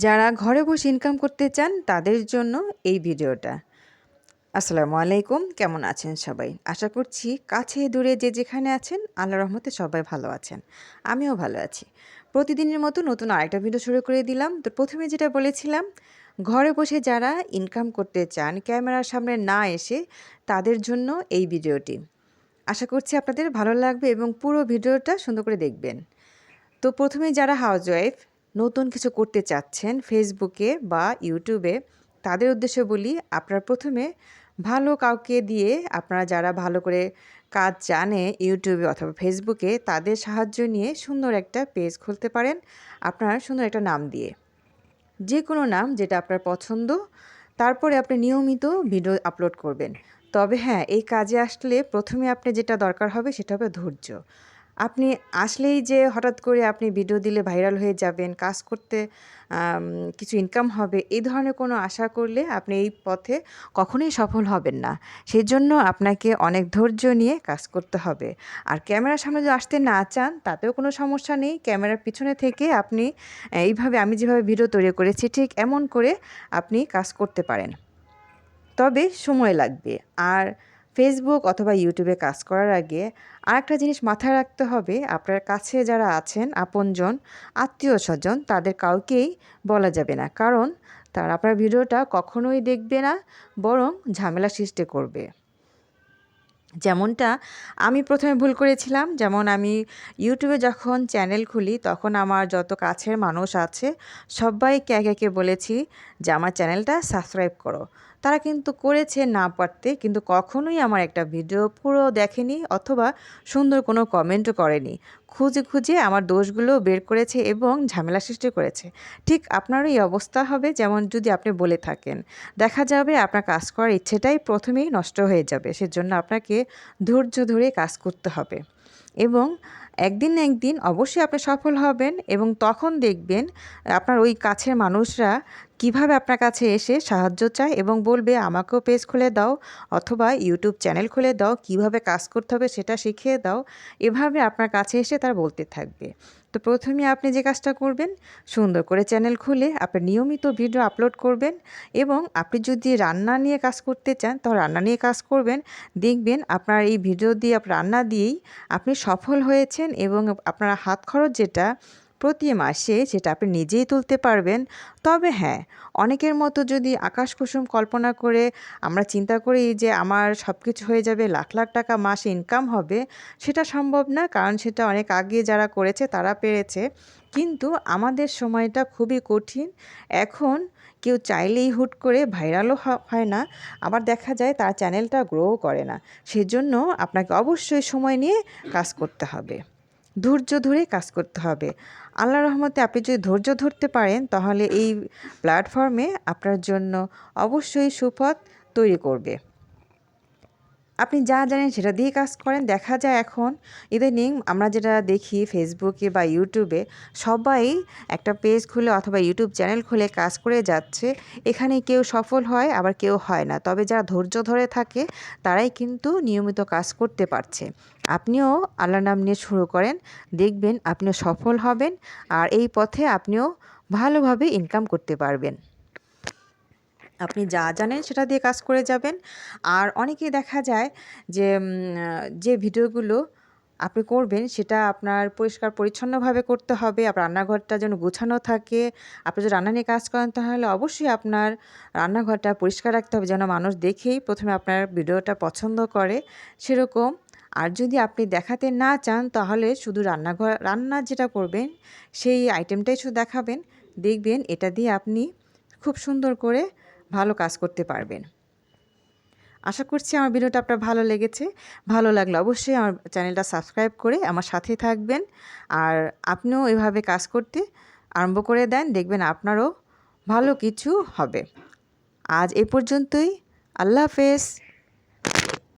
যারা ঘরে বসে ইনকাম করতে চান তাদের জন্য এই ভিডিওটা। আসসালামু আলাইকুম, কেমন আছেন সবাই? আশা করছি কাছে দূরে যে যেখানে আছেন আল্লাহর রহমতে সবাই ভালো আছেন। আমিও ভালো আছি। প্রতিদিনের মতো নতুন আরেকটা ভিডিও শুরু করে দিলাম। তো প্রথমে যেটা বলেছিলাম, ঘরে বসে যারা ইনকাম করতে চান ক্যামেরার সামনে না এসে তাদের জন্য এই ভিডিওটি। আশা করছি আপনাদের ভালো লাগবে এবং পুরো ভিডিওটা সুন্দর করে দেখবেন। তো প্রথমে যারা হাউসওয়াইফ নতুন কিছু করতে চাচ্ছেন ফেসবুকে বা ইউটিউবে, তাদের উদ্দেশ্যে বলি, আপনারা প্রথমে ভালো কাউকে দিয়ে, আপনারা যারা ভালো করে কাজ জানে ইউটিউবে অথবা ফেসবুকে, তাদের সাহায্য নিয়ে সুন্দর একটা পেজ খুলতে পারেন। আপনার সুন্দর একটা নাম দিয়ে, যে কোনো নাম যেটা আপনার পছন্দ। তারপরে আপনি নিয়মিত ভিডিও আপলোড করবেন। তবে হ্যাঁ, এই কাজে আসলে প্রথমে আপনি যেটা দরকার হবে সেটা হবে ধৈর্য। আপনি আসলেই যে হঠাৎ করে আপনি ভিডিও দিলে ভাইরাল হয়ে যাবেন, কাজ করতে কিছু ইনকাম হবে, এই ধরনের কোনো আশা করলে আপনি এই পথে কখনোই সফল হবেন না। সেজন্য আপনাকে অনেক ধৈর্য নিয়ে কাজ করতে হবে। আর ক্যামেরার সামনে যদি আসতে না চান তাতেও কোনো সমস্যা নেই। ক্যামেরার পিছনে থেকে আপনি এইভাবে আমি যেভাবে ভিডিও তৈরি করেছি ঠিক এমন করে আপনি কাজ করতে পারেন। তবে সময় লাগবে। আর ফেসবুক অথবা ইউটিউবে কাজ করার আগে আরেকটা জিনিস মাথায় রাখতে হবে, আপনার কাছে যারা আছেন আপনজন, আত্মীয়স্বজন, তাদের কাউকেই বলা যাবে না। কারণ তারা আপনার ভিডিওটা কখনোই দেখবে না, বরং ঝামেলা সৃষ্টি করবে। যেমনটা আমি প্রথমে ভুল করেছিলাম। যেমন আমি ইউটিউবে যখন চ্যানেল খুলি তখন আমার যত কাছের মানুষ আছে সবাইকে একে একে বলেছি যে আমার চ্যানেলটা সাবস্ক্রাইব করো। তারা কিন্তু করেছে না পারতে, কিন্তু কখনোই আমার একটা ভিডিও পুরো দেখেনি অথবা সুন্দর কোনো কমেন্টও করেনি। খুঁজে খুঁজে আমার দোষগুলো বের করেছে এবং ঝামেলা সৃষ্টি করেছে। ঠিক আপনারও এই অবস্থা হবে, যেমন যদি আপনি বলে থাকেন, দেখা যাবে আপনার কাজ করার ইচ্ছেটাই প্রথমেই নষ্ট হয়ে যাবে। সেজন্য আপনাকে ধৈর্য ধরে কাজ করতে হবে এবং একদিন না একদিন অবশ্যই আপনি সফল হবেন। এবং তখন দেখবেন আপনার ওই কাছের মানুষরা কিভাবে আপনার কাছে এসে সাহায্য চায় এবং বলবে আমাকেও পেজ খুলে দাও অথবা ইউটিউব চ্যানেল খুলে দাও, কিভাবে কাজ করতে হবে সেটা শিখিয়ে দাও। এভাবে আপনার কাছে এসে তারা বলতে থাকবে। তো প্রথমে আপনি যে কাজটা করবেন, সুন্দর করে চ্যানেল খুলে আপনি নিয়মিত ভিডিও আপলোড করবেন। এবং আপনি যদি রান্না নিয়ে কাজ করতে চান তাহলে রান্না নিয়ে কাজ করবেন। দেখবেন আপনার এই ভিডিও দিয়ে রান্না দিয়েই আপনি সফল হয়েছেন এবং আপনার হাত খরচ যেটা প্রতি মাসে সেটা আপনি নিজেই তুলতে পারবেন। তবে হ্যাঁ, অনেকের মতো যদি আকাশ কুসুম কল্পনা করে আমরা চিন্তা করি যে আমার সব কিছু হয়ে যাবে, লাখ লাখ টাকা মাসে ইনকাম হবে, সেটা সম্ভব না। কারণ সেটা অনেক আগে যারা করেছে তারা পেরেছে। কিন্তু আমাদের সময়টা খুবই কঠিন। এখন কেউ চাইলেই হুট করে ভাইরালও হয় না, আবার দেখা যায় তার চ্যানেলটা গ্রোও করে না। সেজন্য আপনাকে অবশ্যই সময় নিয়ে কাজ করতে হবে, ধৈর্য ধরে কাজ করতে হবে। আল্লাহর রহমতে আপনি যদি ধৈর্য ধরতে পারেন তাহলে এই প্ল্যাটফর্মে আপনার জন্য অবশ্যই সুপথ তৈরি করবে। আপনি যা জানেন সেটা দিয়ে কাজ করেন। দেখা যায় এখন ইদানিং আমরা যেটা দেখি ফেসবুকে বা ইউটিউবে, সবাই একটা পেজ খুলে অথবা ইউটিউব চ্যানেল খুলে কাজ করে যাচ্ছে। এখানে কেউ সফল হয় আবার কেউ হয় না। তবে যারা ধৈর্য ধরে থাকে তারাই কিন্তু নিয়মিত কাজ করতে পারছে। আপনিও আল্লাহর নাম নিয়ে শুরু করেন, দেখবেন আপনিও সফল হবেন আর এই পথে আপনিও ভালোভাবে ইনকাম করতে পারবেন। আপনি যা জানেন সেটা দিয়ে কাজ করে যাবেন। আর অনেকেই দেখা যায় যে যে ভিডিওগুলো আপনি করবেন সেটা আপনার পরিষ্কার পরিচ্ছন্নভাবে করতে হবে। আপনার রান্নাঘরটা যেন গোছানো থাকে। আপনি যদি রান্না নিয়ে কাজ করেন তাহলে অবশ্যই আপনার রান্নাঘরটা পরিষ্কার রাখতে হবে, যেন মানুষ দেখেই প্রথমে আপনার ভিডিওটা পছন্দ করে, সেরকম। আর যদি আপনি দেখাতে না চান তাহলে শুধু রান্না যেটা করবেন সেই আইটেমটাই শুধু দেখাবেন। দেখবেন এটা দিয়ে আপনি খুব সুন্দর করে ভালো কাজ করতে পারবেন। আশা করছি আমার ভিডিওটা আপনার ভালো লেগেছে। ভালো লাগলে অবশ্যই আমার চ্যানেলটা সাবস্ক্রাইব করে আমার সাথে থাকবেন। আর আপনিও এভাবে কাজ করতে আরম্ভ করে দেন, দেখবেন আপনারও ভালো কিছু হবে। আজ এ পর্যন্তই। আল্লাহ হাফেজ।